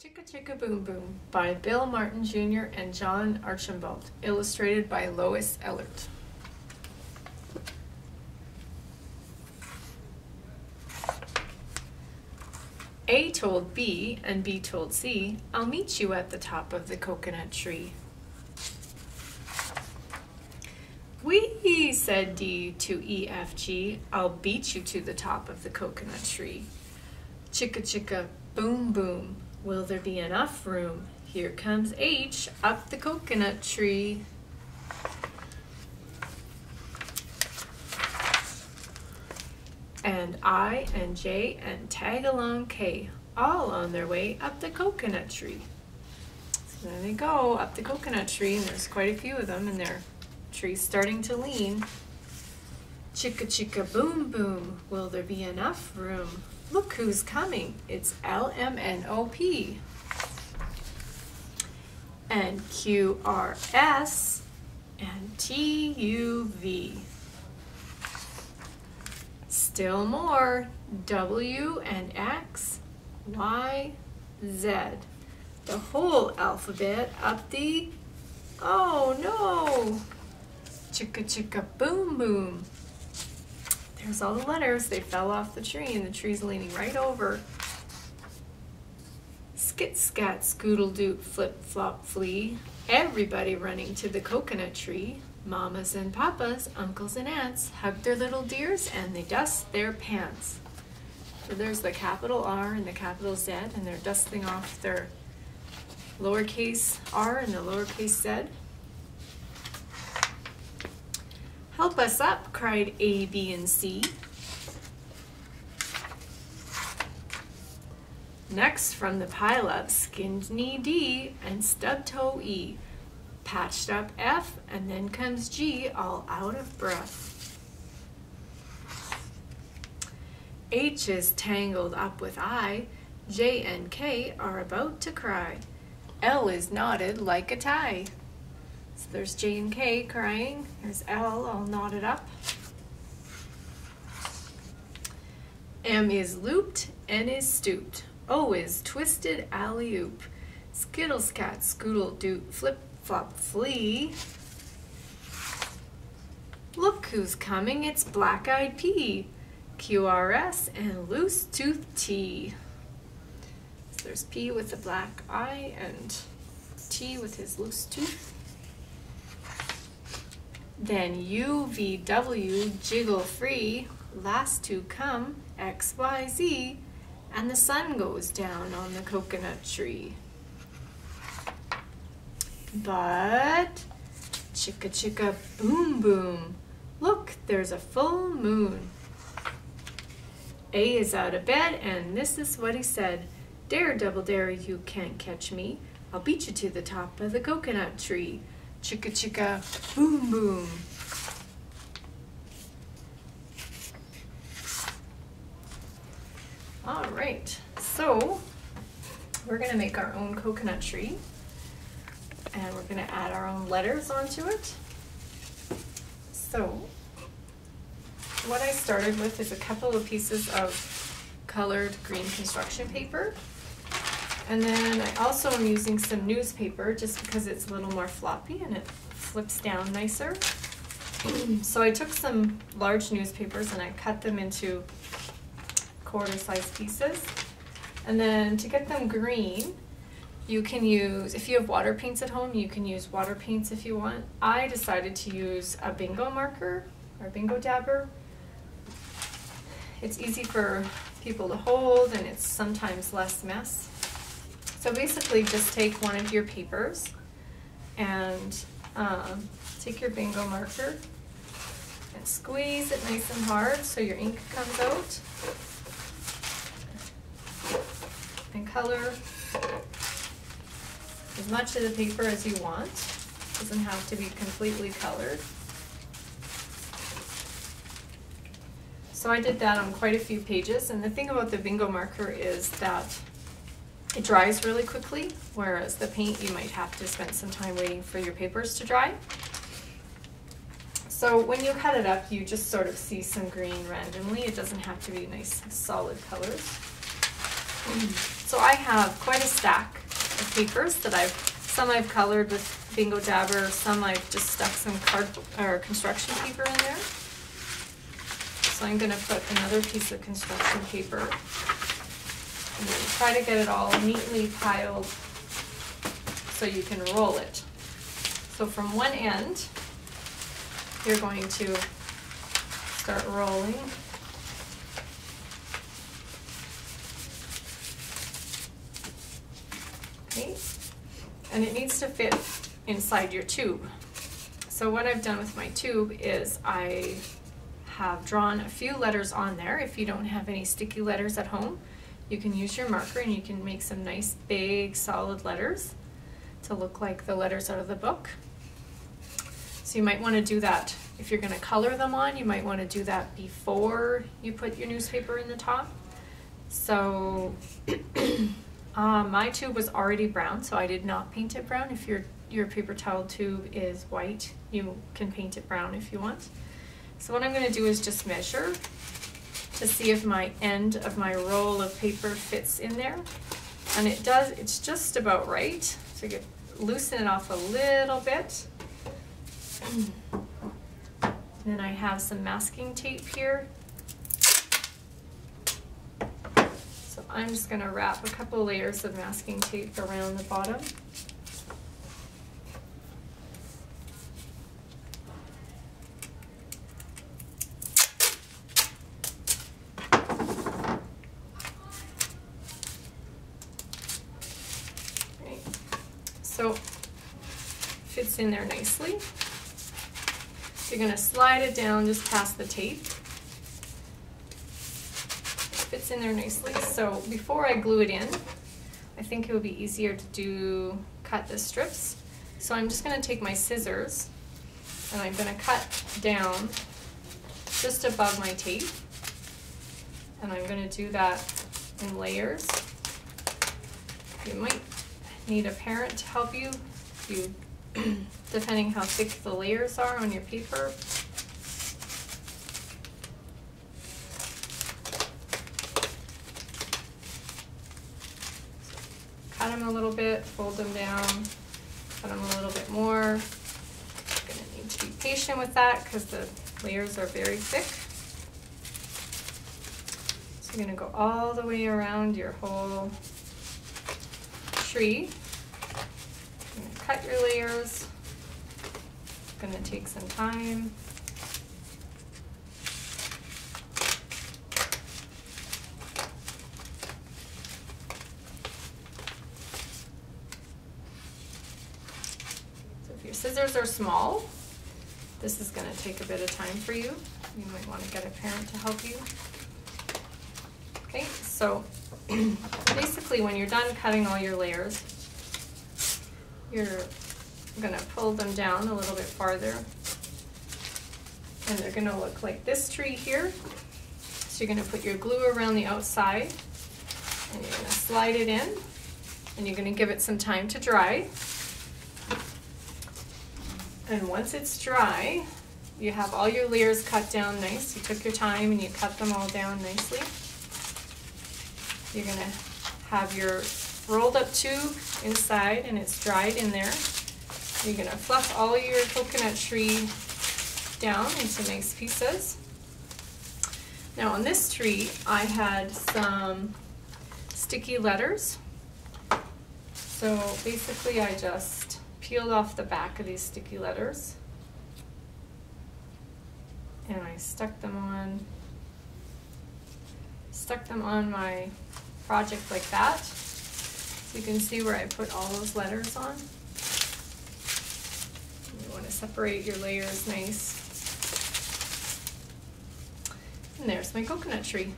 Chicka Chicka Boom Boom by Bill Martin Jr. and John Archambault, illustrated by Lois Ellert. A told B and B told C, "I'll meet you at the top of the coconut tree." "Wee," said D to E, F, G, "I'll beat you to the top of the coconut tree." Chicka Chicka Boom Boom, will there be enough room? Here comes H up the coconut tree. And I and J and tag along K, all on their way up the coconut tree. So there they go, up the coconut tree, and there's quite a few of them, and their tree's starting to lean. Chicka Chicka Boom Boom, will there be enough room? Look who's coming, it's LMNOP. And QRS and TUV. Still more, W and X, Y, Z. The whole alphabet up the, oh no! Chicka Chicka Boom Boom. There's all the letters, they fell off the tree and the tree's leaning right over. Skit Scat Scoodle Doot Flip Flop Flee. Everybody running to the coconut tree. Mamas and papas, uncles and aunts hug their little dears and they dust their pants. So there's the capital R and the capital Z, and they're dusting off their lowercase r and the lowercase z. "Help us up," cried A, B, and C. Next from the pileup, skinned knee D and stub toe E. Patched up F, and then comes G, all out of breath. H is tangled up with I. J and K are about to cry. L is knotted like a tie. So there's J and K crying. There's L all knotted up. M is looped, N is stooped. O is twisted alley-oop. Skittle Scat Scoodle Doot Flip Flop Flee. Look who's coming, it's Black-Eyed P, QRS, and Loose Tooth T. So there's P with the black eye and T with his loose tooth. Then U, V, W, jiggle free, last to come, X, Y, Z, and the sun goes down on the coconut tree. But Chicka Chicka Boom Boom, look, there's a full moon. A is out of bed, and this is what he said. "Dare, double dare, you can't catch me. I'll beat you to the top of the coconut tree. Chicka Chicka Boom Boom." All right, so we're gonna make our own coconut tree. And we're going to add our own letters onto it. So what I started with is a couple of pieces of colored green construction paper. And then I also am using some newspaper just because it's a little more floppy and it flips down nicer. So I took some large newspapers and I cut them into quarter-sized pieces. And then to get them green, you can use, if you have water paints at home, you can use water paints if you want. I decided to use a bingo marker or bingo dabber. It's easy for people to hold and it's sometimes less mess. So basically just take one of your papers and take your bingo marker and squeeze it nice and hard so your ink comes out. And color as much of the paper as you want. It doesn't have to be completely colored. So I did that on quite a few pages, and the thing about the bingo marker is that it dries really quickly, whereas the paint you might have to spend some time waiting for your papers to dry. So when you cut it up, you just sort of see some green randomly. It doesn't have to be nice solid colors. So I have quite a stack of papers that some I've colored with Bingo Dabber, some I've just stuck some construction paper in there. So I'm going to put another piece of construction paper and then try to get it all neatly piled so you can roll it. So from one end, you're going to start rolling. Okay, and it needs to fit inside your tube. So what I've done with my tube is I have drawn a few letters on there. If you don't have any sticky letters at home, you can use your marker and you can make some nice big solid letters to look like the letters out of the book. So you might want to do that if you're going to color them on. You might want to do that before you put your newspaper in the top. So my tube was already brown, so I did not paint it brown. If your paper towel tube is white, you can paint it brown if you want. So what I'm going to do is just measure to see if my end of my roll of paper fits in there. And it does, it's just about right. So you loosen it off a little bit. Then I have some masking tape here. So I'm just going to wrap a couple layers of masking tape around the bottom. Okay. So fits in there nicely. You're going to slide it down just past the tape. It fits in there nicely. So before I glue it in, I think it would be easier to cut the strips. So I'm just going to take my scissors and I'm going to cut down just above my tape. And I'm going to do that in layers. You might need a parent to help you. Depending how thick the layers are on your paper. Cut them a little bit, fold them down, cut them a little bit more. You're going to need to be patient with that because the layers are very thick. So you're going to go all the way around your whole tree. Cut your layers. It's going to take some time. So if your scissors are small, this is going to take a bit of time for you. You might want to get a parent to help you. Okay, so basically when you're done cutting all your layers, you're going to pull them down a little bit farther and they're going to look like this tree here. So you're going to put your glue around the outside and you're going to slide it in and you're going to give it some time to dry. And once it's dry, you have all your layers cut down nice. You took your time and you cut them all down nicely. You're going to have your rolled up tube inside and it's dried in there. You're going to fluff all your coconut tree down into nice pieces. Now on this tree I had some sticky letters. So basically I just peeled off the back of these sticky letters and I stuck them on my project like that. You can see where I put all those letters on. You want to separate your layers nice. And there's my coconut tree.